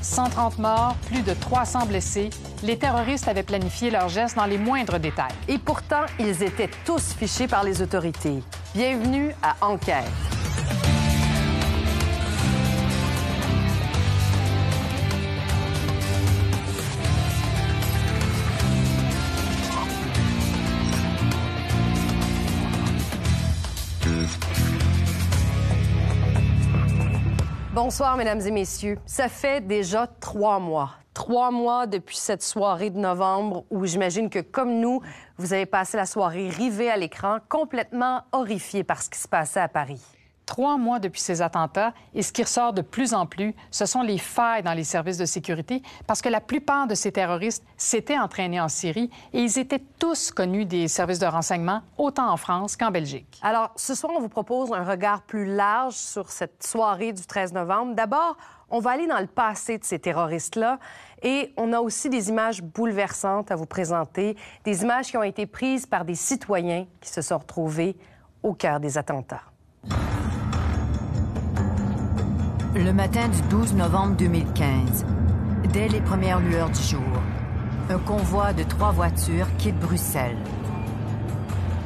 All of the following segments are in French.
130 morts, plus de 300 blessés. Les terroristes avaient planifié leurs gestes dans les moindres détails. Et pourtant, ils étaient tous fichés par les autorités. Bienvenue à Enquête. Bonsoir, mesdames et messieurs. Ça fait déjà 3 mois. 3 mois depuis cette soirée de novembre où j'imagine que, comme nous, vous avez passé la soirée rivés à l'écran, complètement horrifiés par ce qui se passait à Paris. 3 mois depuis ces attentats, et ce qui ressort de plus en plus, ce sont les failles dans les services de sécurité, parce que la plupart de ces terroristes s'étaient entraînés en Syrie et ils étaient tous connus des services de renseignement, autant en France qu'en Belgique. Alors, ce soir, on vous propose un regard plus large sur cette soirée du 13 novembre. D'abord, on va aller dans le passé de ces terroristes-là et on a aussi des images bouleversantes à vous présenter, des images qui ont été prises par des citoyens qui se sont retrouvés au cœur des attentats. Le matin du 12 novembre 2015, dès les premières lueurs du jour, un convoi de 3 voitures quitte Bruxelles.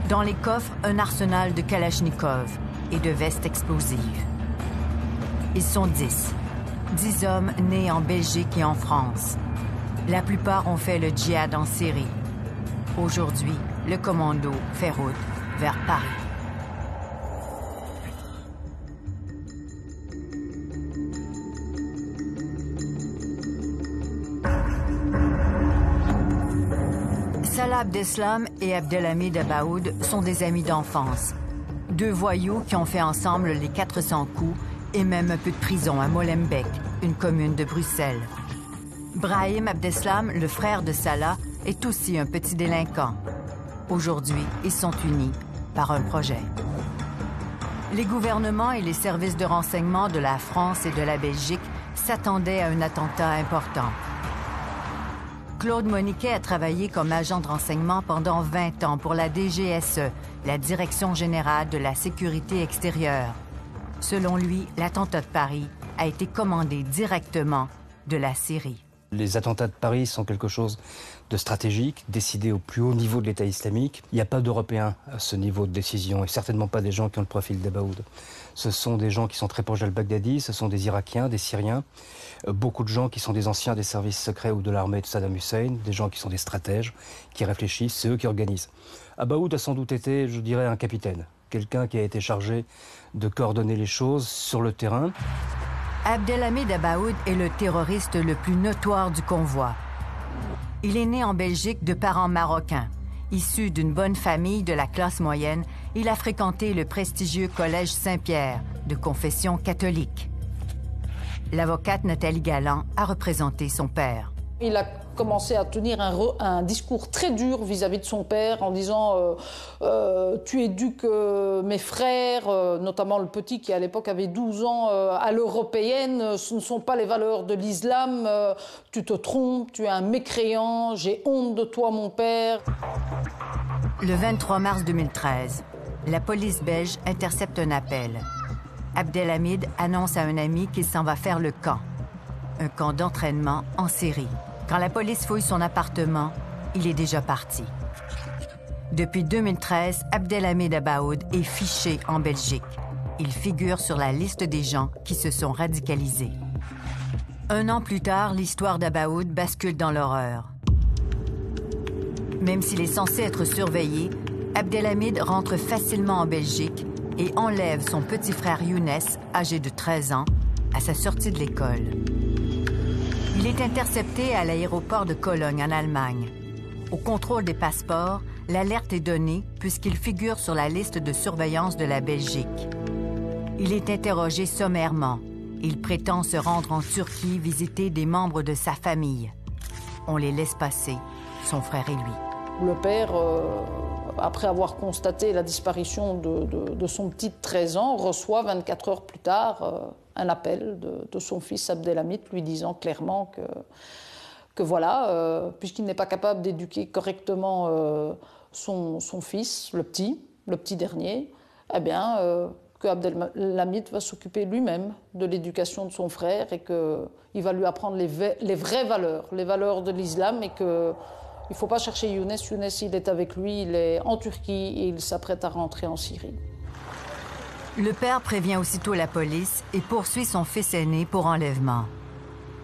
Dans les coffres, un arsenal de Kalachnikov et de vestes explosives. Ils sont 10 hommes nés en Belgique et en France. La plupart ont fait le djihad en Syrie. Aujourd'hui, le commando fait route vers Paris. Salah Abdeslam et Abdelhamid Abaoud sont des amis d'enfance. 2 voyous qui ont fait ensemble les 400 coups et même un peu de prison à Molenbeek, une commune de Bruxelles. Brahim Abdeslam, le frère de Salah, est aussi un petit délinquant. Aujourd'hui, ils sont unis par un projet. Les gouvernements et les services de renseignement de la France et de la Belgique s'attendaient à un attentat important. Claude Moniquet a travaillé comme agent de renseignement pendant 20 ans pour la DGSE, la Direction générale de la sécurité extérieure. Selon lui, l'attentat de Paris a été commandé directement de la Syrie. Les attentats de Paris sont quelque chose de stratégique, décidé au plus haut niveau de l'État islamique. Il n'y a pas d'Européens à ce niveau de décision, et certainement pas des gens qui ont le profil d'Abaoud. Ce sont des gens qui sont très proches d'al-Baghdadi, ce sont des Irakiens, des Syriens, beaucoup de gens qui sont des anciens des services secrets ou de l'armée de Saddam Hussein, des gens qui sont des stratèges, qui réfléchissent, c'est eux qui organisent. Abaoud a sans doute été, je dirais, un capitaine, quelqu'un qui a été chargé de coordonner les choses sur le terrain. Abdelhamid Abaoud est le terroriste le plus notoire du convoi. Il est né en Belgique de parents marocains. Issu d'une bonne famille de la classe moyenne, il a fréquenté le prestigieux Collège Saint-Pierre, de confession catholique. L'avocate Nathalie Galland a représenté son père. Il a commencé à tenir un discours très dur vis-à-vis de son père en disant tu éduques mes frères, notamment le petit qui à l'époque avait 12 ans, à l'européenne, ce ne sont pas les valeurs de l'islam, tu te trompes, tu es un mécréant, j'ai honte de toi mon père. Le 23 mars 2013, la police belge intercepte un appel. Abdelhamid annonce à un ami qu'il s'en va faire le camp, un camp d'entraînement en Syrie. Quand la police fouille son appartement, il est déjà parti. Depuis 2013, Abdelhamid Abaoud est fiché en Belgique. Il figure sur la liste des gens qui se sont radicalisés. 1 an plus tard, l'histoire d'Abaoud bascule dans l'horreur. Même s'il est censé être surveillé, Abdelhamid rentre facilement en Belgique et enlève son petit frère Younes, âgé de 13 ans, à sa sortie de l'école. Il est intercepté à l'aéroport de Cologne, en Allemagne. Au contrôle des passeports, l'alerte est donnée puisqu'il figure sur la liste de surveillance de la Belgique. Il est interrogé sommairement. Il prétend se rendre en Turquie visiter des membres de sa famille. On les laisse passer, son frère et lui. Le père, après avoir constaté la disparition de son petit de 13 ans, reçoit 24 heures plus tard un appel de son fils Abdelhamid lui disant clairement que voilà, puisqu'il n'est pas capable d'éduquer correctement son fils, le petit dernier, eh bien, qu'Abdelhamid va s'occuper lui-même de l'éducation de son frère et qu'il va lui apprendre les vraies valeurs, les valeurs de l'islam, et qu'il ne faut pas chercher Younes. Younes, il est avec lui, il est en Turquie et il s'apprête à rentrer en Syrie. Le père prévient aussitôt la police et poursuit son fils aîné pour enlèvement.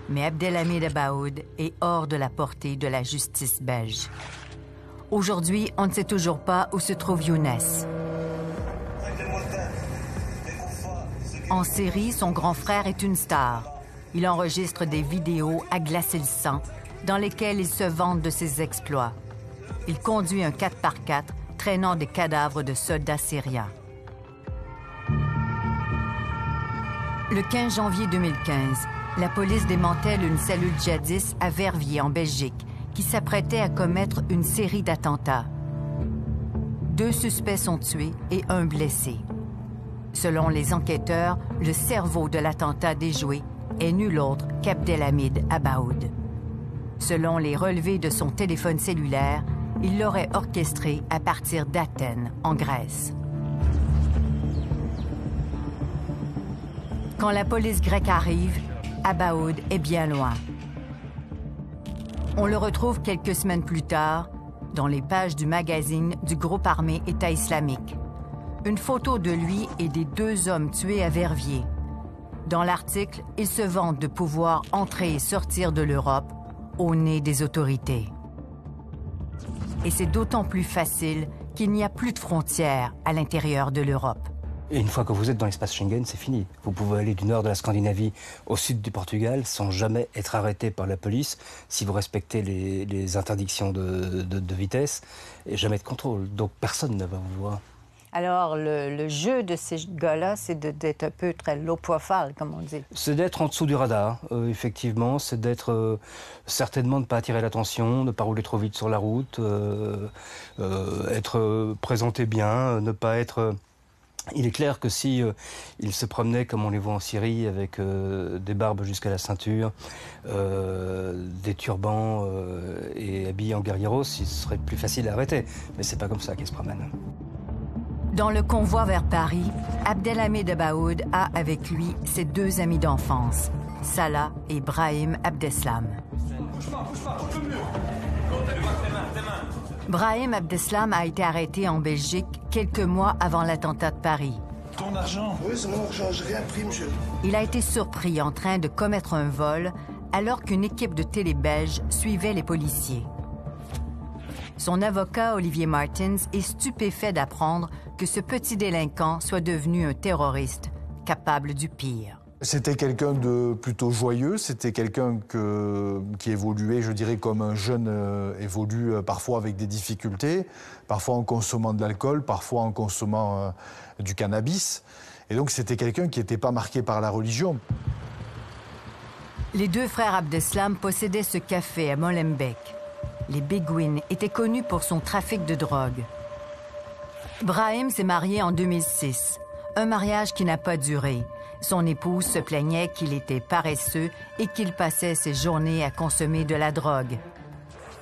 Mais Abdelhamid Abaoud est hors de la portée de la justice belge. Aujourd'hui, on ne sait toujours pas où se trouve Younes. En Syrie, son grand frère est une star. Il enregistre des vidéos à glacer le sang, dans lesquelles il se vante de ses exploits. Il conduit un 4x4 traînant des cadavres de soldats syriens. Le 15 janvier 2015, la police démantèle une cellule djihadiste à Verviers, en Belgique, qui s'apprêtait à commettre une série d'attentats. 2 suspects sont tués et 1 blessé. Selon les enquêteurs, le cerveau de l'attentat déjoué est nul autre qu'Abdelhamid Abaoud. Selon les relevés de son téléphone cellulaire, il l'aurait orchestré à partir d'Athènes, en Grèce. Quand la police grecque arrive, Abaoud est bien loin. On le retrouve quelques semaines plus tard dans les pages du magazine du groupe armé État islamique. Une photo de lui et des 2 hommes tués à Verviers. Dans l'article, il se vante de pouvoir entrer et sortir de l'Europe au nez des autorités. Et c'est d'autant plus facile qu'il n'y a plus de frontières à l'intérieur de l'Europe. Et une fois que vous êtes dans l'espace Schengen, c'est fini. Vous pouvez aller du nord de la Scandinavie au sud du Portugal sans jamais être arrêté par la police si vous respectez les interdictions de vitesse et jamais de contrôle. Donc personne ne va vous voir. Alors, le jeu de ces gars-là, c'est d'être un peu très low profile, comme on dit. C'est d'être en dessous du radar, effectivement. C'est d'être certainement de ne pas attirer l'attention, ne pas rouler trop vite sur la route, être présenté bien, ne pas être... Il est clair que si il se promenait comme on les voit en Syrie, avec des barbes jusqu'à la ceinture, des turbans et habillés en guerrieros, il serait plus facile à arrêter. Mais c'est pas comme ça qu'ils se promènent. Dans le convoi vers Paris, Abdelhamid Abaoud a avec lui ses 2 amis d'enfance, Salah et Brahim Abdeslam. Brahim Abdeslam a été arrêté en Belgique quelques mois avant l'attentat de Paris. Ton argent? Oui, c'est mon argent, j'ai rien pris, monsieur. Il a été surpris en train de commettre un vol alors qu'une équipe de télé belge suivait les policiers. Son avocat, Olivier Martins, est stupéfait d'apprendre que ce petit délinquant soit devenu un terroriste capable du pire. C'était quelqu'un de plutôt joyeux, c'était quelqu'un qui évoluait, je dirais, comme un jeune évolue parfois avec des difficultés, parfois en consommant de l'alcool, parfois en consommant du cannabis. Et donc c'était quelqu'un qui n'était pas marqué par la religion. Les 2 frères Abdeslam possédaient ce café à Molenbeek. Les Béguines étaient connus pour son trafic de drogue. Brahim s'est marié en 2006, un mariage qui n'a pas duré. Son épouse se plaignait qu'il était paresseux et qu'il passait ses journées à consommer de la drogue.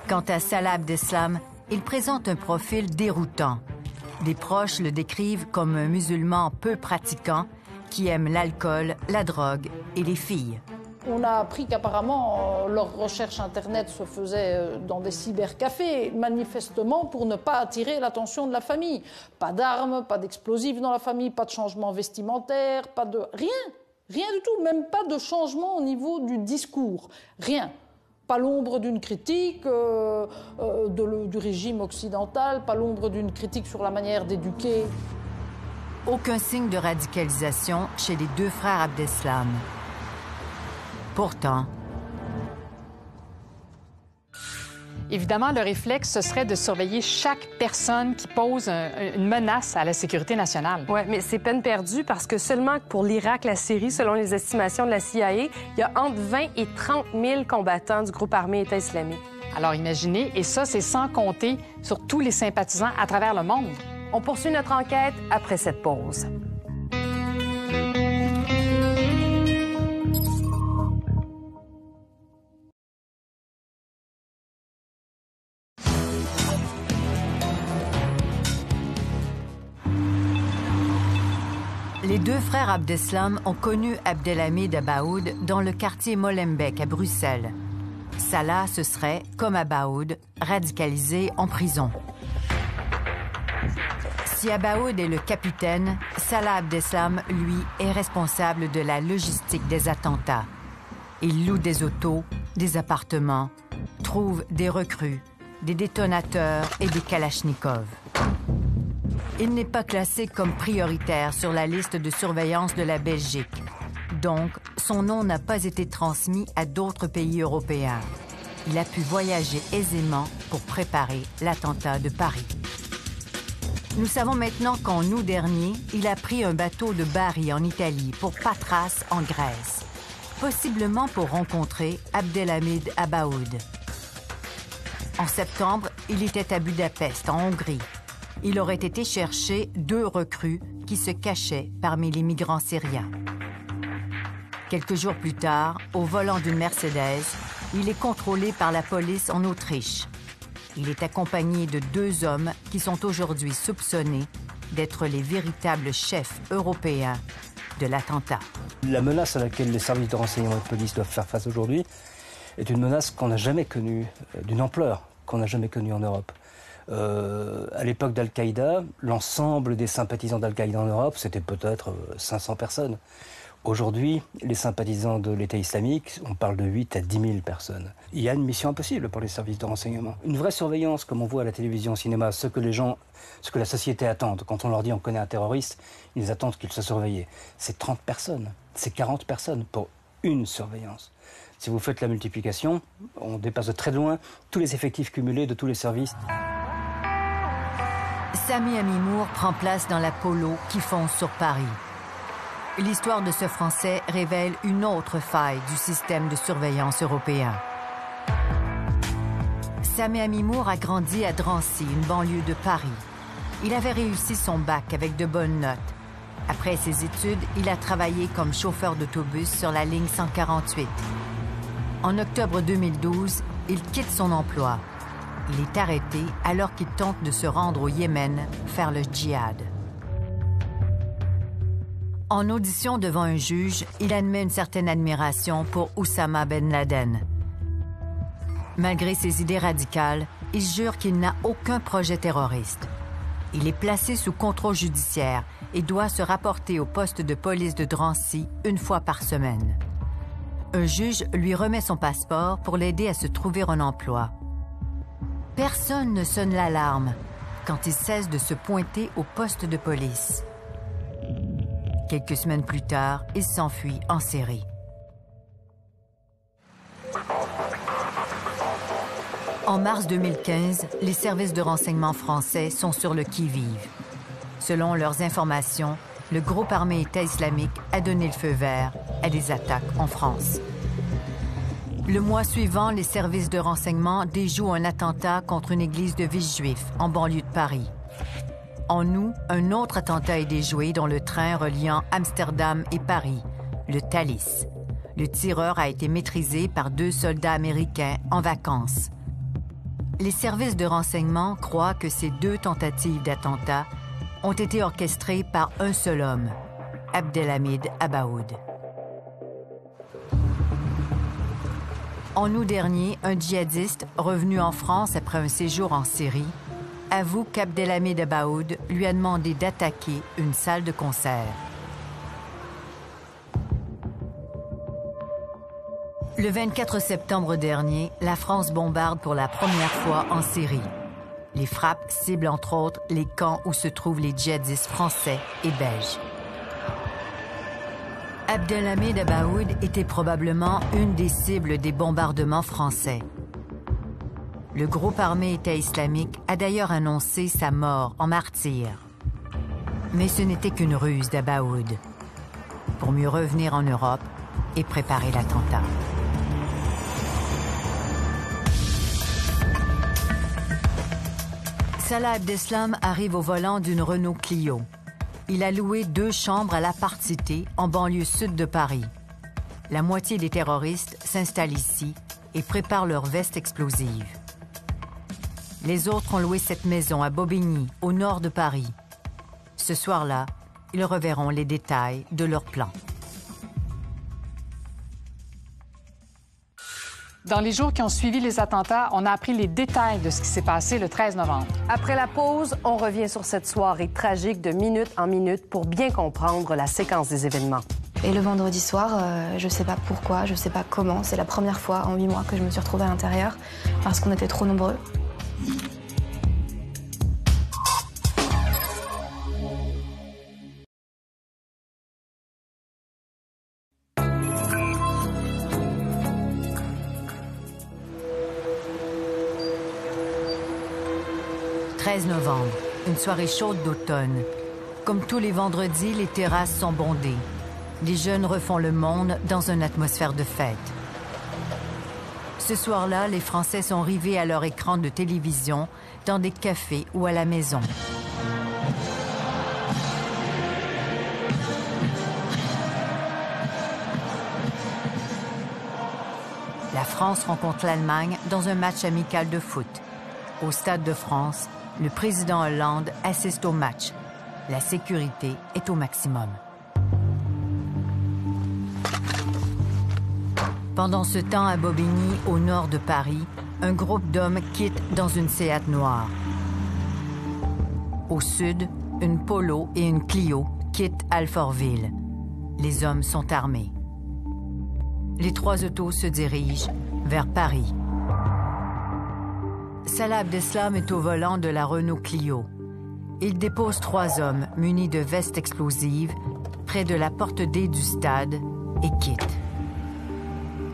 Quant à Salah Abdeslam, il présente un profil déroutant. Des proches le décrivent comme un musulman peu pratiquant qui aime l'alcool, la drogue et les filles. On a appris qu'apparemment, leur recherche Internet se faisait dans des cybercafés, manifestement pour ne pas attirer l'attention de la famille. Pas d'armes, pas d'explosifs dans la famille, pas de changement vestimentaire, pas de... Rien, rien du tout, même pas de changement au niveau du discours. Rien. Pas l'ombre d'une critique du régime occidental, pas l'ombre d'une critique sur la manière d'éduquer. Aucun signe de radicalisation chez les 2 frères Abdeslam. Pourtant... Évidemment, le réflexe, ce serait de surveiller chaque personne qui pose une menace à la sécurité nationale. Oui, mais c'est peine perdue parce que seulement pour l'Irak, la Syrie, selon les estimations de la CIA, il y a entre 20 et 30 000 combattants du groupe armé État islamique. Alors imaginez, et ça, c'est sans compter sur tous les sympathisants à travers le monde. On poursuit notre enquête après cette pause. Les Les deux frères Abdeslam ont connu Abdelhamid Abaoud dans le quartier Molenbeek à Bruxelles. Salah se serait, comme Abaoud, radicalisé en prison. Si Abaoud est le capitaine, Salah Abdeslam, lui, est responsable de la logistique des attentats. Il loue des autos, des appartements, trouve des recrues, des détonateurs et des kalachnikovs. Il n'est pas classé comme prioritaire sur la liste de surveillance de la Belgique. Donc, son nom n'a pas été transmis à d'autres pays européens. Il a pu voyager aisément pour préparer l'attentat de Paris. Nous savons maintenant qu'en août dernier, il a pris un bateau de Bari en Italie pour Patras en Grèce, possiblement pour rencontrer Abdelhamid Abaoud. En septembre, il était à Budapest, en Hongrie. Il aurait été chercher 2 recrues qui se cachaient parmi les migrants syriens. Quelques jours plus tard, au volant d'une Mercedes, il est contrôlé par la police en Autriche. Il est accompagné de 2 hommes qui sont aujourd'hui soupçonnés d'être les véritables chefs européens de l'attentat. La menace à laquelle les services de renseignement et de police doivent faire face aujourd'hui est une menace qu'on n'a jamais connue, d'une ampleur qu'on n'a jamais connue en Europe. À l'époque d'Al-Qaïda, l'ensemble des sympathisants d'Al-Qaïda en Europe, c'était peut-être 500 personnes. Aujourd'hui, les sympathisants de l'État islamique, on parle de 8 à 10 000 personnes. Il y a une mission impossible pour les services de renseignement. Une vraie surveillance, comme on voit à la télévision, au cinéma, ce que la société attend. Quand on leur dit on connaît un terroriste, ils attendent qu'il soit surveillé. C'est 30 personnes, c'est 40 personnes pour une surveillance. Si vous faites la multiplication, on dépasse de très loin tous les effectifs cumulés de tous les services. Sami Amimour prend place dans l'Apollo qui fonce sur Paris. L'histoire de ce Français révèle une autre faille du système de surveillance européen. Sami Amimour a grandi à Drancy, une banlieue de Paris. Il avait réussi son bac avec de bonnes notes. Après ses études, il a travaillé comme chauffeur d'autobus sur la ligne 148. En octobre 2012, il quitte son emploi. Il est arrêté alors qu'il tente de se rendre au Yémen faire le djihad. En audition devant un juge, il admet une certaine admiration pour Oussama Ben Laden. Malgré ses idées radicales, il jure qu'il n'a aucun projet terroriste. Il est placé sous contrôle judiciaire et doit se rapporter au poste de police de Drancy 1 fois par semaine. Un juge lui remet son passeport pour l'aider à se trouver un emploi. Personne ne sonne l'alarme quand il cesse de se pointer au poste de police. Quelques semaines plus tard, il s'enfuit en Syrie. En mars 2015, les services de renseignement français sont sur le qui-vive. Selon leurs informations, le groupe armé État islamique a donné le feu vert à des attaques en France. Le mois suivant, les services de renseignement déjouent un attentat contre une église de Villejuif, en banlieue de Paris. En août, un autre attentat est déjoué dans le train reliant Amsterdam et Paris, le Thalys. Le tireur a été maîtrisé par 2 soldats américains en vacances. Les services de renseignement croient que ces 2 tentatives d'attentat ont été orchestrées par un seul homme, Abdelhamid Abaoud. En août dernier, un djihadiste, revenu en France après un séjour en Syrie, avoue qu'Abdelhamid Abaoud lui a demandé d'attaquer une salle de concert. Le 24 septembre dernier, la France bombarde pour la première fois en Syrie. Les frappes ciblent entre autres les camps où se trouvent les djihadistes français et belges. Abdelhamid Abaoud était probablement une des cibles des bombardements français. Le groupe armé État islamique a d'ailleurs annoncé sa mort en martyr. Mais ce n'était qu'une ruse d'Abaoud pour mieux revenir en Europe et préparer l'attentat. Salah Abdeslam arrive au volant d'une Renault Clio. Il a loué 2 chambres à l'appart Cité, en banlieue sud de Paris. La moitié des terroristes s'installent ici et préparent leurs vestes explosives. Les autres ont loué cette maison à Bobigny, au nord de Paris. Ce soir-là, Ils reverront les détails de leur plan. Dans les jours qui ont suivi les attentats, on a appris les détails de ce qui s'est passé le 13 novembre. Après la pause, on revient sur cette soirée tragique de minute en minute pour bien comprendre la séquence des événements. Et le vendredi soir, je sais pas pourquoi, je sais pas comment, c'est la première fois en 8 mois que je me suis retrouvée à l'intérieur parce qu'on était trop nombreux. « 13 novembre, une soirée chaude d'automne. Comme tous les vendredis, les terrasses sont bondées. Les jeunes refont le monde dans une atmosphère de fête. Ce soir-là, les Français sont rivés à leur écran de télévision, dans des cafés ou à la maison. La France rencontre l'Allemagne dans un match amical de foot. Au Stade de France, le président Hollande assiste au match. La sécurité est au maximum. Pendant ce temps, à Bobigny, au nord de Paris, un groupe d'hommes quitte dans une Seat noire. Au sud, une Polo et une Clio quittent Alfortville. Les hommes sont armés. Les 3 autos se dirigent vers Paris. Salah Abdeslam est au volant de la Renault Clio. Il dépose 3 hommes munis de vestes explosives près de la porte D du stade et quitte.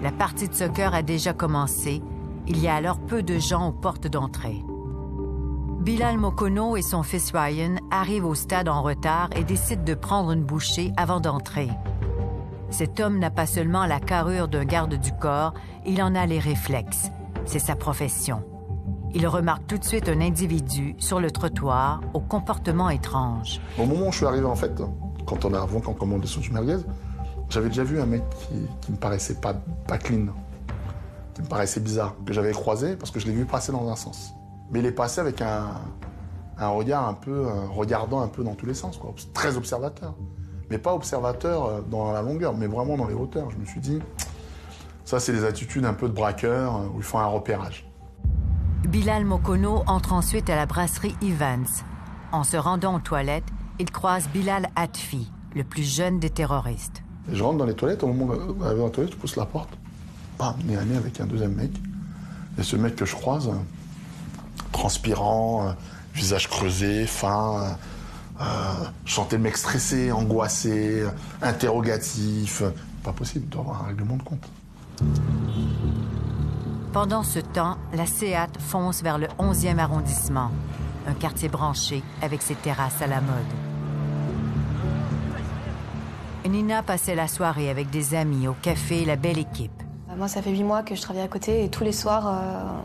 La partie de soccer a déjà commencé. Il y a alors peu de gens aux portes d'entrée. Bilal Mokono et son fils Ryan arrivent au stade en retard et décident de prendre une bouchée avant d'entrer. Cet homme n'a pas seulement la carrure d'un garde du corps, il en a les réflexes. C'est sa profession. Il remarque tout de suite un individu sur le trottoir au comportement étrange. Au moment où je suis arrivé, en fait, quand on commande le son du merguez, j'avais déjà vu un mec qui me paraissait pas clean, qui me paraissait bizarre, que j'avais croisé parce que je l'ai vu passer dans un sens. Mais il est passé avec un regard un peu, regardant un peu dans tous les sens, quoi. Très observateur. Mais pas observateur dans la longueur, mais vraiment dans les hauteurs. Je me suis dit, ça c'est des attitudes un peu de braqueur où ils font un repérage. Bilal Mokono entre ensuite à la brasserie Evans. En se rendant aux toilettes, il croise Bilal Atfi, le plus jeune des terroristes. Et je rentre dans les toilettes, au moment d'arriver dans les toilettes, je pousse la porte. Bam, nez à nez avec un deuxième mec. Et ce mec que je croise, transpirant, visage creusé, fin, je sentais le mec stressé, angoissé, interrogatif. Pas possible, il doit avoir un règlement de compte. Pendant ce temps, la Seat fonce vers le 11e arrondissement, un quartier branché avec ses terrasses à la mode. Nina passait la soirée avec des amis au café La Belle Équipe. Moi, ça fait 8 mois que je travaille à côté et tous les soirs,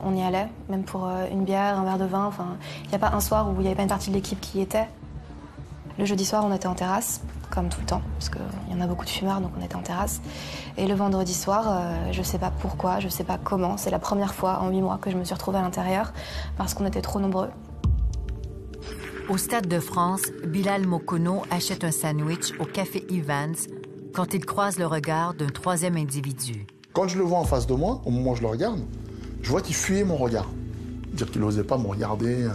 on y allait, même pour une bière, un verre de vin. Enfin, il n'y a pas un soir où il n'y avait pas une partie de l'équipe qui y était. Le jeudi soir, on était en terrasse, comme tout le temps, parce qu'il y en a beaucoup de fumeurs, donc on était en terrasse. Et le vendredi soir, je ne sais pas pourquoi, je ne sais pas comment, c'est la première fois en 8 mois que je me suis retrouvée à l'intérieur, parce qu'on était trop nombreux. Au Stade de France, Bilal Mokono achète un sandwich au café Evans quand il croise le regard d'un 3e individu. Quand je le vois en face de moi, au moment où je le regarde, je vois qu'il fuyait mon regard. Dire qu'il n'osait pas me regarder,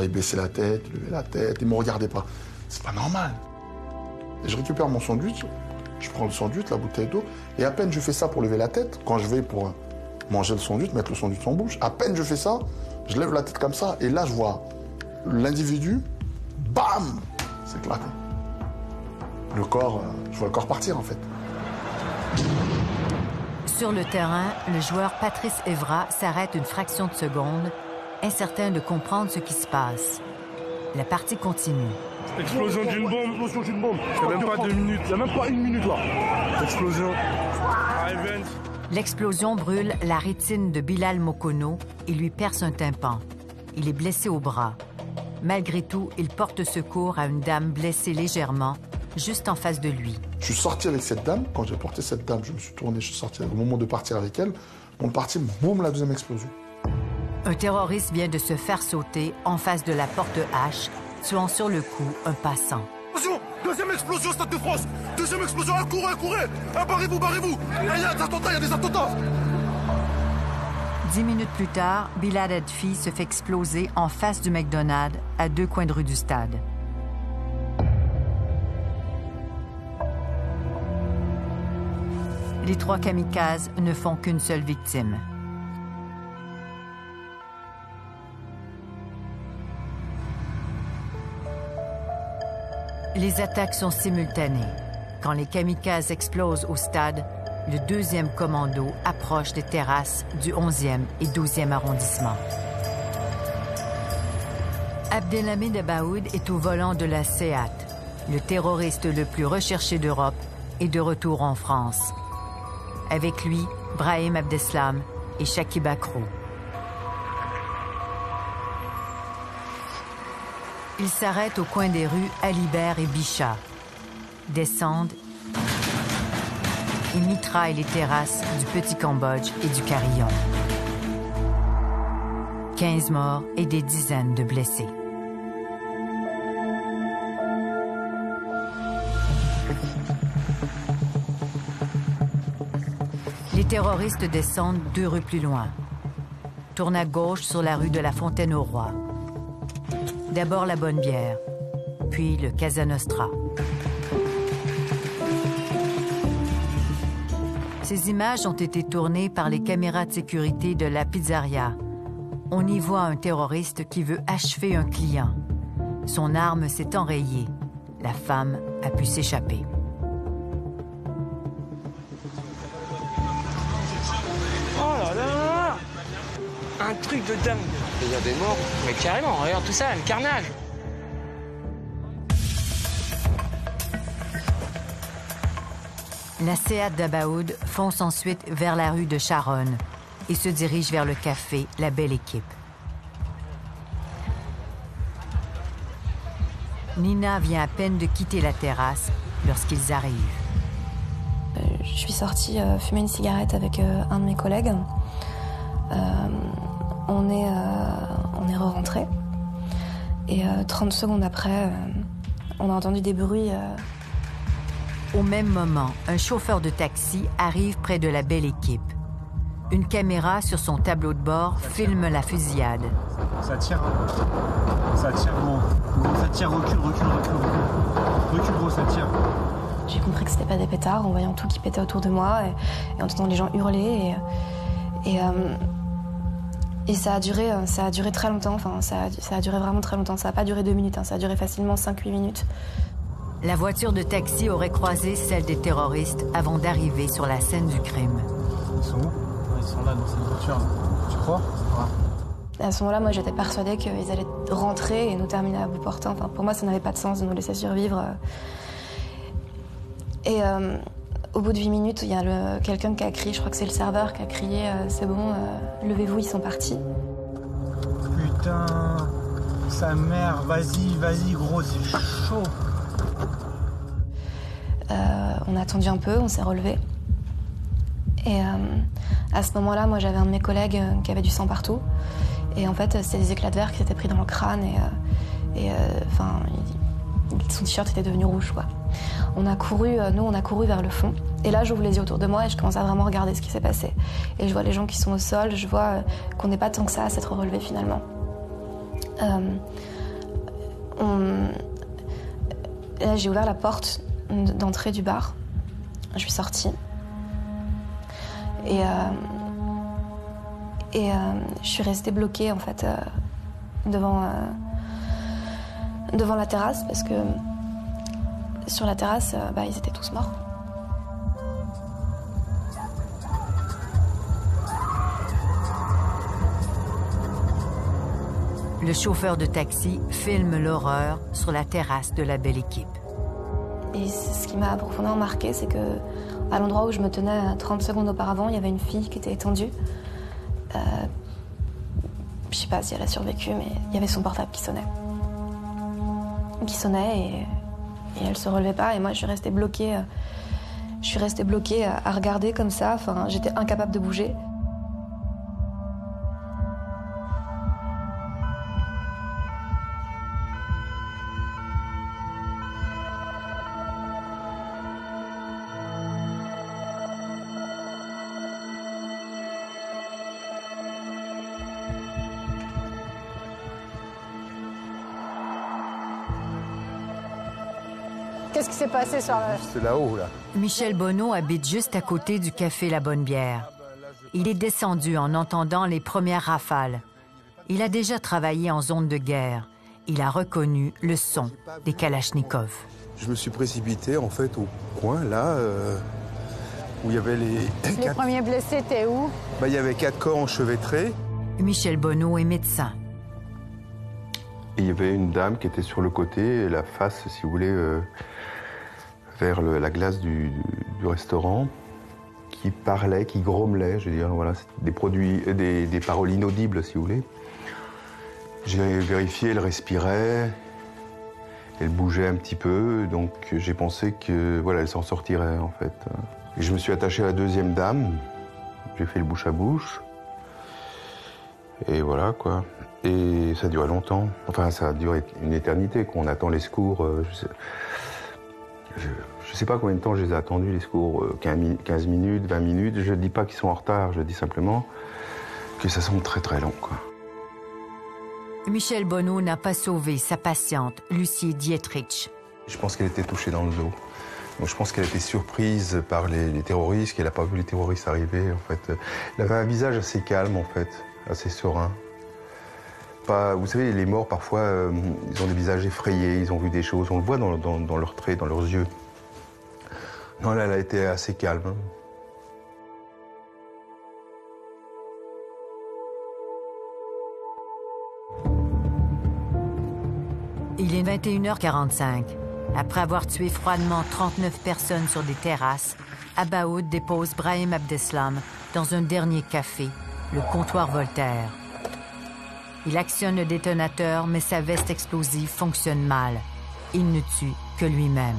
il baissait la tête, il levait la tête, il ne me regardait pas. C'est pas normal. Et je récupère mon sandwich, je prends le sandwich, la bouteille d'eau, et à peine je fais ça pour lever la tête, quand je vais pour manger le sandwich, mettre le sandwich en bouche, à peine je fais ça, je lève la tête comme ça, et là je vois l'individu, bam, s'éclater. Le corps, je vois le corps partir en fait. Sur le terrain, le joueur Patrice Evra s'arrête une fraction de seconde, incertain de comprendre ce qui se passe. La partie continue. Explosion d'une bombe. Explosion d'une bombe. Il n'y a même pas 2 minutes. Il n'y a même pas 1 minute là. Explosion. L'explosion brûle la rétine de Bilal Mokono et lui perce un tympan. Il est blessé au bras. Malgré tout, il porte secours à une dame blessée légèrement, juste en face de lui. Je suis sorti avec cette dame. Quand j'ai porté cette dame, je me suis tourné, je suis sorti. Au moment de partir avec elle, on est parti, boum, la deuxième explosion. Un terroriste vient de se faire sauter en face de la porte H, tuant sur le coup un passant. Deuxième explosion, Stade de France. Deuxième explosion, courez, courez. Barrez-vous, barrez-vous. Il y a des attentats, il y a des attentats. 10 minutes plus tard, Bilal Hadfi se fait exploser en face du McDonald's à 2 coins de rue du stade. Les 3 kamikazes ne font qu'une seule victime. Les attaques sont simultanées. Quand les kamikazes explosent au stade, le 2e commando approche des terrasses du 11e et 12e arrondissement. Abdelhamid Abaoud est au volant de la SEAT. Le terroriste le plus recherché d'Europe est de retour en France. Avec lui, Brahim Abdeslam et Shakib Akrou. Ils s'arrêtent au coin des rues Alibert et Bichat, descendent et mitraillent les terrasses du Petit Cambodge et du Carillon. 15 morts et des dizaines de blessés. Les terroristes descendent 2 rues plus loin, tournent à gauche sur la rue de la Fontaine-au-Roi. D'abord la Bonne-Bière, puis le Casa Nostra. Ces images ont été tournées par les caméras de sécurité de la pizzeria. On y voit un terroriste qui veut achever un client. Son arme s'est enrayée. La femme a pu s'échapper. Oh là là! Un truc de dingue. Il y a des morts. Mais carrément, regarde tout ça, le carnage. La SEAT d'Abaoud fonce ensuite vers la rue de Charonne et se dirige vers le café La Belle Équipe. Nina vient à peine de quitter la terrasse lorsqu'ils arrivent. Je suis sortie fumer une cigarette avec un de mes collègues. On est re-rentrés. Et 30 secondes après, on a entendu des bruits. Au même moment, un chauffeur de taxi arrive près de La Belle Équipe. Une caméra sur son tableau de bord filme la fusillade. Ça tire. Ça tire, gros. Ça tire, recule. Recule, gros, ça tire. J'ai compris que c'était pas des pétards en voyant tout qui pétait autour de moi et en entendant les gens hurler. Et ça a duré très longtemps. Enfin, ça a duré vraiment très longtemps. Ça n'a pas duré 2 minutes. Ça a duré facilement 5-8 minutes. La voiture de taxi aurait croisé celle des terroristes avant d'arriver sur la scène du crime. Ils sont où? Ils sont là, dans cette voiture. Tu crois? Ouais. À ce moment-là, moi, j'étais persuadée qu'ils allaient rentrer et nous terminer à bout portant. Enfin, pour moi, ça n'avait pas de sens de nous laisser survivre. Et au bout de 8 minutes, il y a quelqu'un qui a crié, je crois que c'est le serveur qui a crié « C'est bon, levez-vous, ils sont partis ». Putain, sa mère, vas-y, gros, c'est chaud. On a attendu un peu, on s'est relevé. Et à ce moment-là, moi, j'avais un de mes collègues qui avait du sang partout. Et en fait, c'était des éclats de verre qui s'étaient pris dans le crâne. Son t-shirt était devenu rouge, quoi. On a couru vers le fond. Et là, j'ouvre les yeux autour de moi et je commence à vraiment regarder ce qui s'est passé. Et je vois les gens qui sont au sol, je vois qu'on n'est pas tant que ça à s'être relevés finalement. Là, j'ai ouvert la porte d'entrée du bar. Je suis sortie. Et je suis restée bloquée, en fait, devant la terrasse, parce que sur la terrasse, ils étaient tous morts. Le chauffeur de taxi filme l'horreur sur la terrasse de La Belle Équipe. Et ce qui m'a profondément marqué, c'est que à l'endroit où je me tenais 30 secondes auparavant, il y avait une fille qui était étendue. Je sais pas si elle a survécu, mais il y avait son portable qui sonnait. Et elle se relevait pas. Et moi, je suis restée bloquée à regarder comme ça. Enfin, j'étais incapable de bouger. Qu'est-ce qui s'est passé sur la... C'est là-haut, là. Michel Bonneau habite juste à côté du café La Bonne Bière. Il est descendu en entendant les premières rafales. Il a déjà travaillé en zone de guerre. Il a reconnu le son des kalachnikovs. Je me suis précipité, en fait, au coin, là, où il y avait Les premiers blessés étaient où? Il y avait 4 corps enchevêtrés. Michel Bonneau est médecin. Et il y avait une dame qui était sur le côté, la face, si vous voulez, vers la glace du restaurant, qui parlait, qui grommelait, je veux dire, voilà, des produits, des paroles inaudibles, si vous voulez. J'ai vérifié, elle respirait, elle bougeait un petit peu, donc j'ai pensé que, voilà, elle s'en sortirait, en fait. Et je me suis attaché à la deuxième dame, j'ai fait le bouche à bouche, et voilà, quoi. Et ça a duré longtemps. Enfin, ça a duré une éternité, qu'on attend les secours. Je sais pas combien de temps je les ai attendus, les secours. 15 minutes, 20 minutes. Je dis pas qu'ils sont en retard, je dis simplement que ça semble très très long, quoi. Michel Bonneau n'a pas sauvé sa patiente, Lucie Dietrich. Je pense qu'elle était touchée dans le dos. Donc je pense qu'elle était surprise par les terroristes, qu'elle n'a pas vu les terroristes arriver, en fait. Elle avait un visage assez calme, en fait, assez serein. Vous savez, les morts, parfois, ils ont des visages effrayés, ils ont vu des choses. On le voit dans leurs traits, dans leurs yeux. Non, là, elle a été assez calme. Il est 21h45. Après avoir tué froidement 39 personnes sur des terrasses, Abaoud dépose Brahim Abdeslam dans un dernier café, le comptoir Voltaire. Il actionne le détonateur, mais sa veste explosive fonctionne mal. Il ne tue que lui-même.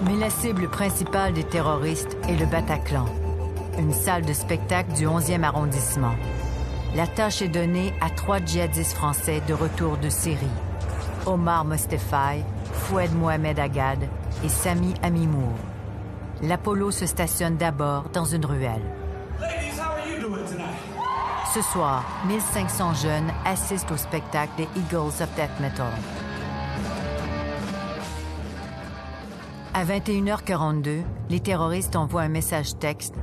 Mais la cible principale des terroristes est le Bataclan, une salle de spectacle du 11e arrondissement. La tâche est donnée à 3 djihadistes français de retour de Syrie. Omar Mostefaï, Foued Mohamed Agad et Sami Amimour. L'Apollo se stationne d'abord dans une ruelle. Ce soir, 1500 jeunes assistent au spectacle des Eagles of Death Metal. À 21h42, les terroristes envoient un message texte.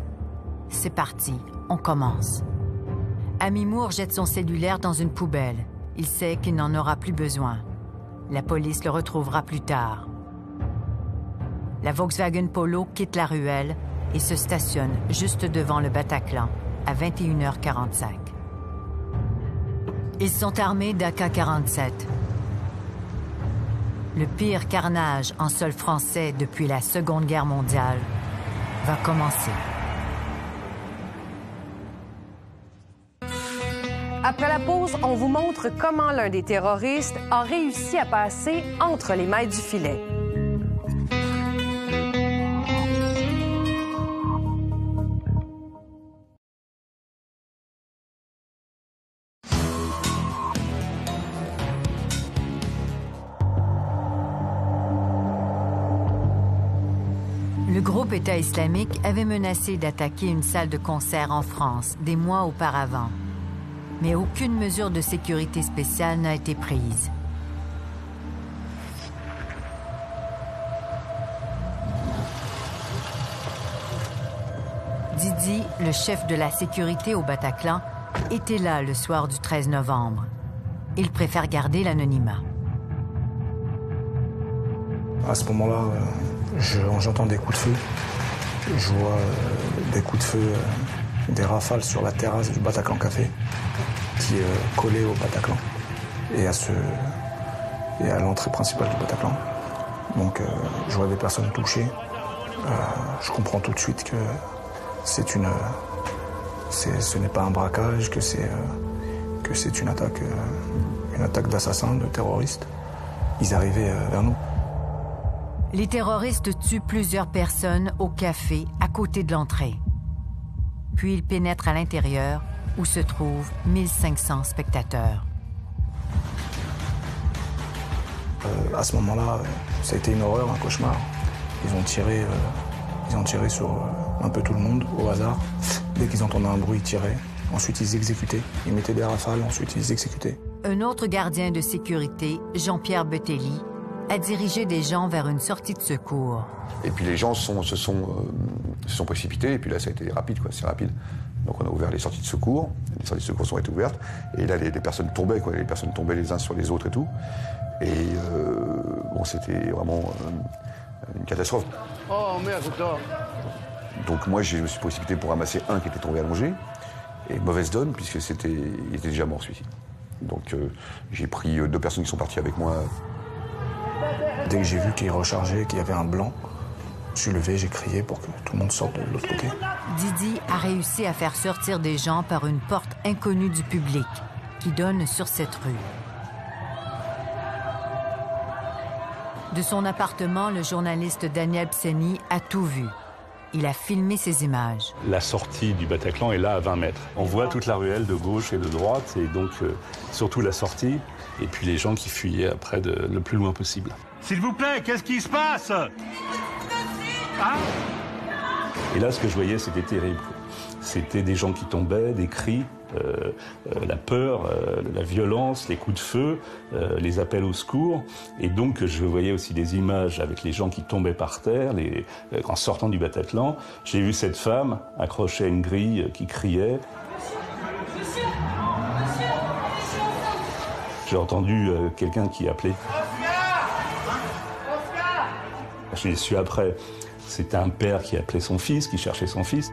C'est parti, on commence. Amimour jette son cellulaire dans une poubelle. Il sait qu'il n'en aura plus besoin. La police le retrouvera plus tard. La Volkswagen Polo quitte la ruelle et se stationne juste devant le Bataclan à 21h45. Ils sont armés d'AK-47. Le pire carnage en sol français depuis la Seconde Guerre mondiale va commencer. Après la pause, on vous montre comment l'un des terroristes a réussi à passer entre les mailles du filet. Le groupe État islamique avait menacé d'attaquer une salle de concert en France des mois auparavant. Mais aucune mesure de sécurité spéciale n'a été prise. Didi, le chef de la sécurité au Bataclan, était là le soir du 13 novembre. Il préfère garder l'anonymat. À ce moment-là, j'entends des coups de feu. Je vois des coups de feu, des rafales sur la terrasse du Bataclan Café, qui est collé au Bataclan et à l'entrée principale du Bataclan. Donc je vois des personnes touchées. Je comprends tout de suite que ce n'est pas un braquage, que c'est une attaque d'assassins, de terroristes. Ils arrivaient vers nous. Les terroristes tuent plusieurs personnes au café à côté de l'entrée. Puis ils pénètrent à l'intérieur où se trouvent 1500 spectateurs. À ce moment-là, ça a été une horreur, un cauchemar. Ils ont tiré sur un peu tout le monde au hasard. Dès qu'ils entendaient un bruit, ils tiraient. ensuite ils exécutaient. Ils mettaient des rafales, ensuite ils exécutaient. Un autre gardien de sécurité, Jean-Pierre Betelli, a dirigé des gens vers une sortie de secours. Et puis les gens se sont précipités, et puis là ça a été rapide, quoi, c'est rapide. Donc on a ouvert les sorties de secours, les sorties de secours sont été ouvertes, et là les personnes tombaient, quoi, les personnes tombaient les uns sur les autres et tout. Et bon, c'était vraiment une catastrophe. Oh merde, c'est toi. Donc moi je me suis précipité pour ramasser un qui était tombé allongé, et mauvaise donne, puisque il était déjà mort celui-ci. Donc j'ai pris 2 personnes qui sont parties avec moi. Dès que j'ai vu qu'il rechargeait, qu'il y avait un blanc, je suis levé, j'ai crié pour que tout le monde sorte de l'autre côté. Didi a réussi à faire sortir des gens par une porte inconnue du public qui donne sur cette rue. De son appartement, le journaliste Daniel Pseny a tout vu. Il a filmé ces images. La sortie du Bataclan est là à 20 mètres. On voit toute la ruelle de gauche et de droite, et donc surtout la sortie, et puis les gens qui fuyaient après le plus loin possible. S'il vous plaît, qu'est-ce qui se passe? Hein? Et là, ce que je voyais, c'était terrible. C'était des gens qui tombaient, des cris, la peur, la violence, les coups de feu, les appels au secours. Et donc, je voyais aussi des images avec les gens qui tombaient par terre, en sortant du Bataclan. J'ai vu cette femme accrochée à une grille qui criait. J'ai entendu quelqu'un qui appelait. Je l'ai su après. C'était un père qui appelait son fils, qui cherchait son fils.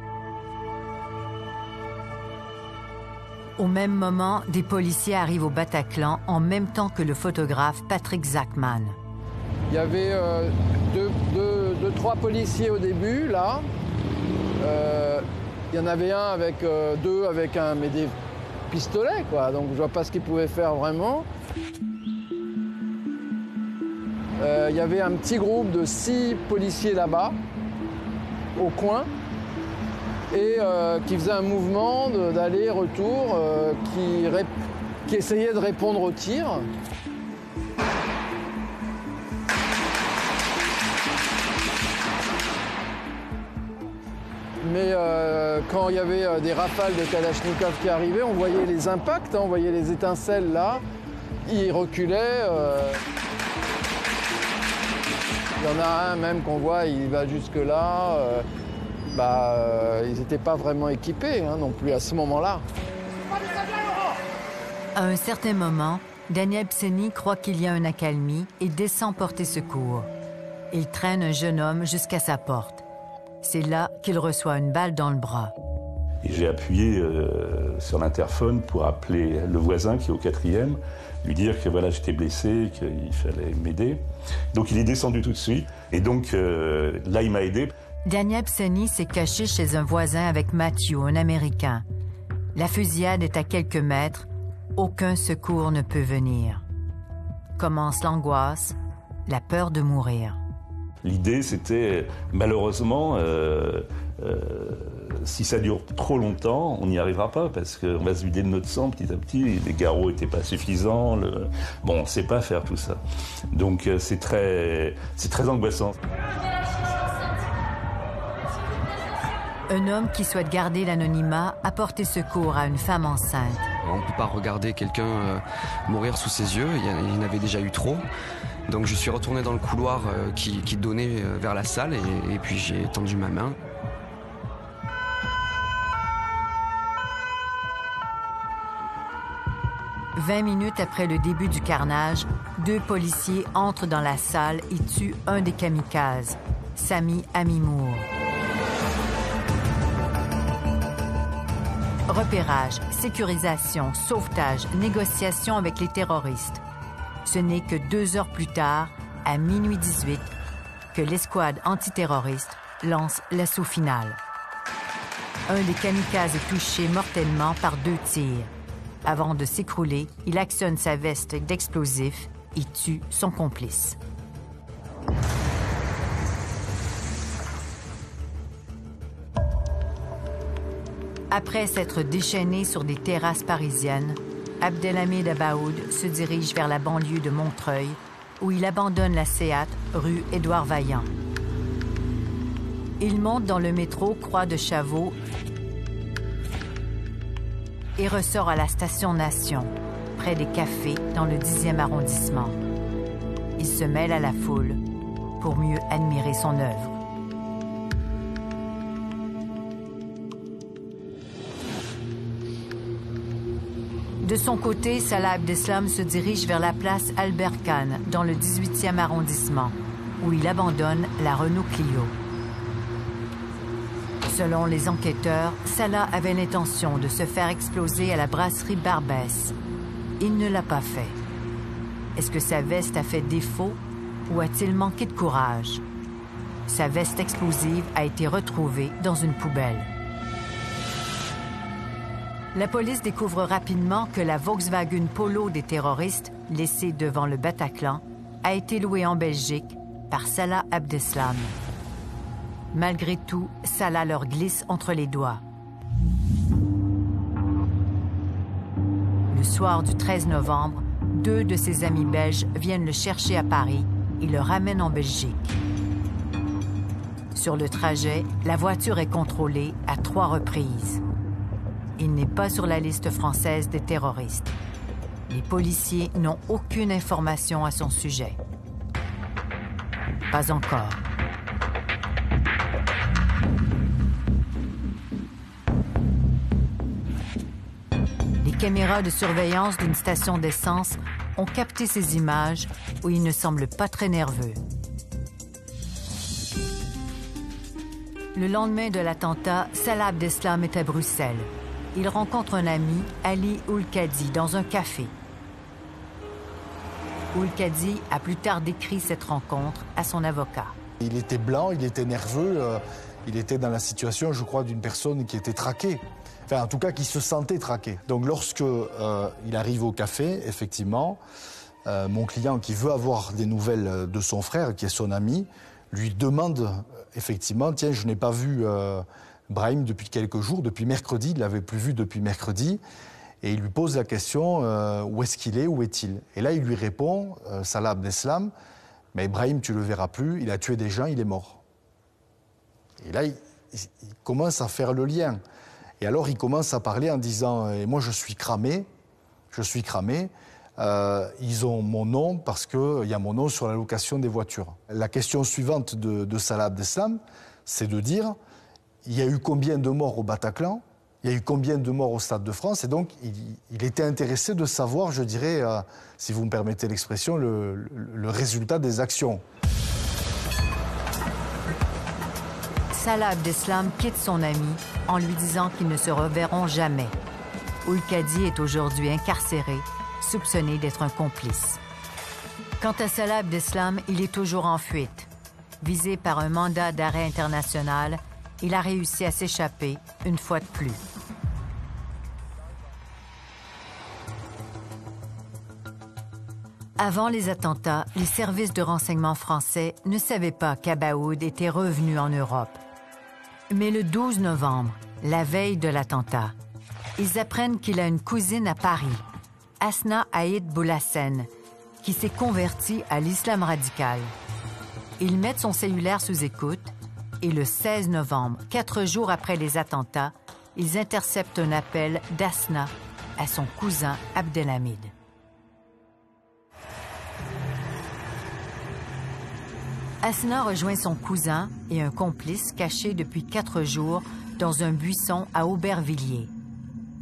Au même moment, des policiers arrivent au Bataclan en même temps que le photographe Patrick Zachman. Il y avait 3 policiers au début, là. Il y en avait un avec 2 avec des pistolets, quoi. Donc je vois pas ce qu'ils pouvaient faire vraiment. Il y avait un petit groupe de 6 policiers là-bas, au coin, et qui faisait un mouvement d'aller-retour, qui essayait de répondre aux tirs. Mais quand il y avait des rafales de Kalachnikov qui arrivaient, on voyait les impacts, on voyait les étincelles là, ils reculaient. Il y en a un même qu'on voit, il va jusque-là. Ils n'étaient pas vraiment équipés non plus à ce moment-là. À un certain moment, Daniel Pseny croit qu'il y a une accalmie et descend porter secours. Il traîne un jeune homme jusqu'à sa porte. C'est là qu'il reçoit une balle dans le bras. Et j'ai appuyé sur l'interphone pour appeler le voisin qui est au 4e, lui dire que voilà, j'étais blessé, qu'il fallait m'aider. Donc il est descendu tout de suite. Et donc là, il m'a aidé. Daniel Pseny s'est caché chez un voisin avec Matthew, un Américain. La fusillade est à quelques mètres. Aucun secours ne peut venir. Commence l'angoisse, la peur de mourir. L'idée, c'était, malheureusement, si ça dure trop longtemps, on n'y arrivera pas parce qu'on va se vider de notre sang petit à petit. Les garrots n'étaient pas suffisants. Bon, on ne sait pas faire tout ça. Donc, c'est très angoissant. Un homme qui souhaite garder l'anonymat a porté secours à une femme enceinte. On ne peut pas regarder quelqu'un mourir sous ses yeux, il y en avait déjà eu trop. Donc je suis retourné dans le couloir qui donnait vers la salle et puis j'ai tendu ma main. « 20 minutes après le début du carnage, 2 policiers entrent dans la salle et tuent un des kamikazes, Sami Amimour. Repérage, sécurisation, sauvetage, négociation avec les terroristes. Ce n'est que 2 heures plus tard, à minuit 18, que l'escouade antiterroriste lance l'assaut final. Un des kamikazes est touché mortellement par 2 tirs. Avant de s'écrouler, il actionne sa veste d'explosifs et tue son complice. Après s'être déchaîné sur des terrasses parisiennes, Abdelhamid Abaoud se dirige vers la banlieue de Montreuil, où il abandonne la Seat rue Édouard Vaillant. Il monte dans le métro Croix de Chavaux et ressort à la station Nation, près des cafés dans le 10e arrondissement. Il se mêle à la foule pour mieux admirer son œuvre. De son côté, Salah Abdeslam se dirige vers la place Albert Kahn, dans le 18e arrondissement, où il abandonne la Renault Clio. Selon les enquêteurs, Salah avait l'intention de se faire exploser à la brasserie Barbès. Il ne l'a pas fait. Est-ce que sa veste a fait défaut ou a-t-il manqué de courage? Sa veste explosive a été retrouvée dans une poubelle. La police découvre rapidement que la Volkswagen Polo des terroristes, laissée devant le Bataclan, a été louée en Belgique par Salah Abdeslam. Malgré tout, Salah leur glisse entre les doigts. Le soir du 13 novembre, 2 de ses amis belges viennent le chercher à Paris et le ramènent en Belgique. Sur le trajet, la voiture est contrôlée à 3 reprises. Il n'est pas sur la liste française des terroristes. Les policiers n'ont aucune information à son sujet. Pas encore. Les caméras de surveillance d'une station d'essence ont capté ces images où il ne semble pas très nerveux. Le lendemain de l'attentat, Salah Abdeslam est à Bruxelles. Il rencontre un ami, Ali Oulkadi, dans un café. Oulkadi a plus tard décrit cette rencontre à son avocat. Il était blanc, il était nerveux, il était dans la situation, je crois, d'une personne qui était traquée. Enfin, en tout cas, qui se sentait traquée. Donc, lorsque il arrive au café, effectivement, mon client qui veut avoir des nouvelles de son frère, qui est son ami, lui demande, effectivement, tiens, je n'ai pas vu Brahim depuis quelques jours, depuis mercredi, il ne l'avait plus vu depuis mercredi, et il lui pose la question, où est-ce qu'il est, où est-il? Et là, il lui répond, Salah Abdeslam, mais Brahim, tu ne le verras plus, il a tué des gens, il est mort. Et là, il commence à faire le lien. Et alors, il commence à parler en disant, et moi, je suis cramé, ils ont mon nom parce qu'il y a mon nom sur la location des voitures. La question suivante de Salah Abdeslam, c'est de dire, il y a eu combien de morts au Bataclan? Il y a eu combien de morts au Stade de France? Et donc, il était intéressé de savoir, je dirais, si vous me permettez l'expression, le résultat des actions. Salah Abdeslam quitte son ami en lui disant qu'ils ne se reverront jamais. Oulkadi est aujourd'hui incarcéré, soupçonné d'être un complice. Quant à Salah Abdeslam, il est toujours en fuite. Visé par un mandat d'arrêt international, il a réussi à s'échapper une fois de plus. Avant les attentats, les services de renseignement français ne savaient pas qu'Abaoud était revenu en Europe. Mais le 12 novembre, la veille de l'attentat, ils apprennent qu'il a une cousine à Paris, Asna Aïd Boulassen, qui s'est convertie à l'islam radical. Ils mettent son cellulaire sous écoute et le 16 novembre, 4 jours après les attentats, ils interceptent un appel d'Asna à son cousin Abdelhamid. Asna rejoint son cousin et un complice cachés depuis 4 jours dans un buisson à Aubervilliers.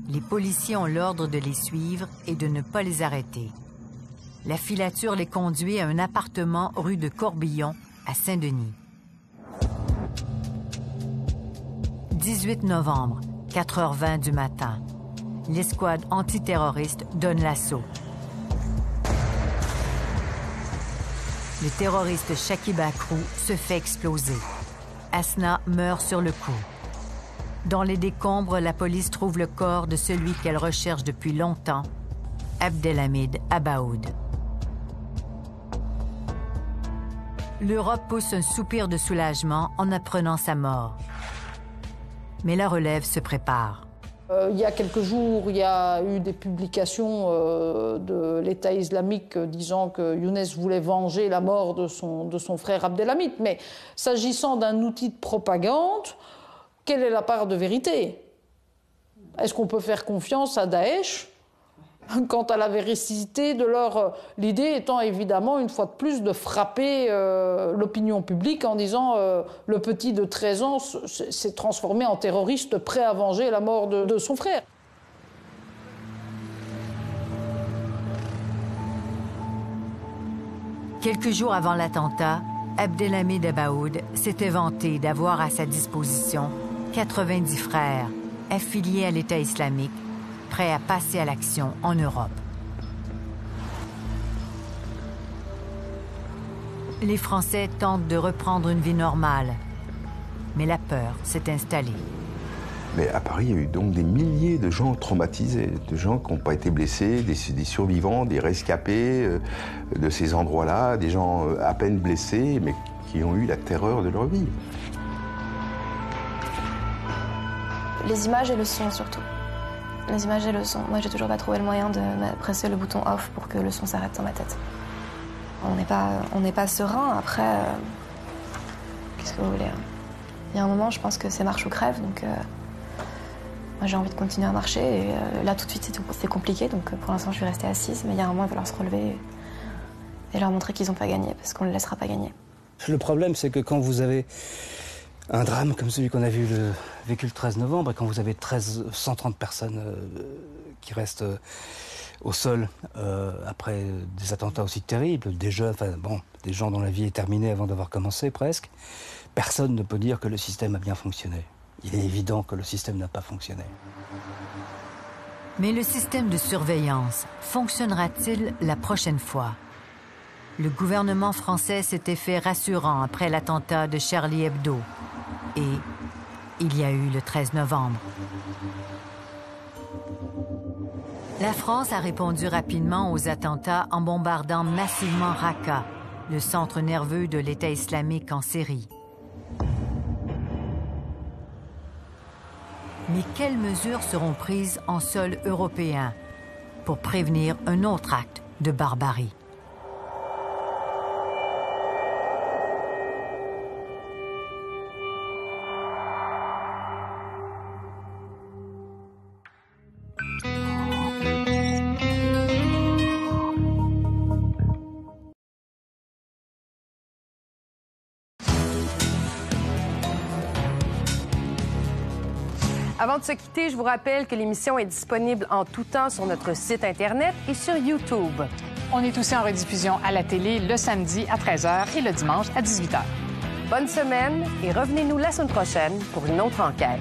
Les policiers ont l'ordre de les suivre et de ne pas les arrêter. La filature les conduit à un appartement rue de Corbillon, à Saint-Denis. 18 novembre, 4h20 du matin. L'escouade antiterroriste donne l'assaut. Le terroriste Shakib Akrou se fait exploser. Asna meurt sur le coup. Dans les décombres, la police trouve le corps de celui qu'elle recherche depuis longtemps, Abdelhamid Abaoud. L'Europe pousse un soupir de soulagement en apprenant sa mort. Mais la relève se prépare. Il y a quelques jours, il y a eu des publications de l'État islamique disant que Younes voulait venger la mort de son frère Abdelhamid. Mais s'agissant d'un outil de propagande, quelle est la part de vérité Est-ce qu'on peut faire confiance à Daesh quant à la véracité de leur... L'idée étant évidemment, une fois de plus, de frapper l'opinion publique en disant le petit de 13 ans s'est transformé en terroriste prêt à venger la mort de son frère. Quelques jours avant l'attentat, Abdelhamid Abaoud s'était vanté d'avoir à sa disposition 90 frères affiliés à l'État islamique, prêts à passer à l'action en Europe. Les Français tentent de reprendre une vie normale, mais la peur s'est installée. Mais à Paris, il y a eu donc des milliers de gens traumatisés, de gens qui n'ont pas été blessés, des survivants, des rescapés de ces endroits-là, des gens à peine blessés, mais qui ont eu la terreur de leur vie. Les images et le son surtout. Les images et le son. Moi, j'ai toujours pas trouvé le moyen de presser le bouton off pour que le son s'arrête dans ma tête. On n'est pas serein. Après, qu'est-ce que vous voulez? Il y a un moment, je pense que c'est marche ou crève, donc moi j'ai envie de continuer à marcher. Et là, tout de suite, c'est compliqué, donc pour l'instant, je vais rester assise. Mais il y a un moment, il va falloir se relever et leur montrer qu'ils n'ont pas gagné, parce qu'on ne les laissera pas gagner. Le problème, c'est que quand vous avez un drame comme celui qu'on a vécu le 13 novembre, et quand vous avez 130 personnes qui restent au sol après des attentats aussi terribles, des gens dont la vie est terminée avant d'avoir commencé presque, personne ne peut dire que le système a bien fonctionné. Il est évident que le système n'a pas fonctionné. Mais le système de surveillance fonctionnera-t-il la prochaine fois? Le gouvernement français s'était fait rassurant après l'attentat de Charlie Hebdo. Et il y a eu le 13 novembre. La France a répondu rapidement aux attentats en bombardant massivement Raqqa, le centre nerveux de l'État islamique en Syrie. Mais quelles mesures seront prises en sol européen pour prévenir un autre acte de barbarie? Avant de se quitter, je vous rappelle que l'émission est disponible en tout temps sur notre site Internet et sur YouTube. On est aussi en rediffusion à la télé le samedi à 13h et le dimanche à 18h. Bonne semaine et revenez-nous la semaine prochaine pour une autre enquête.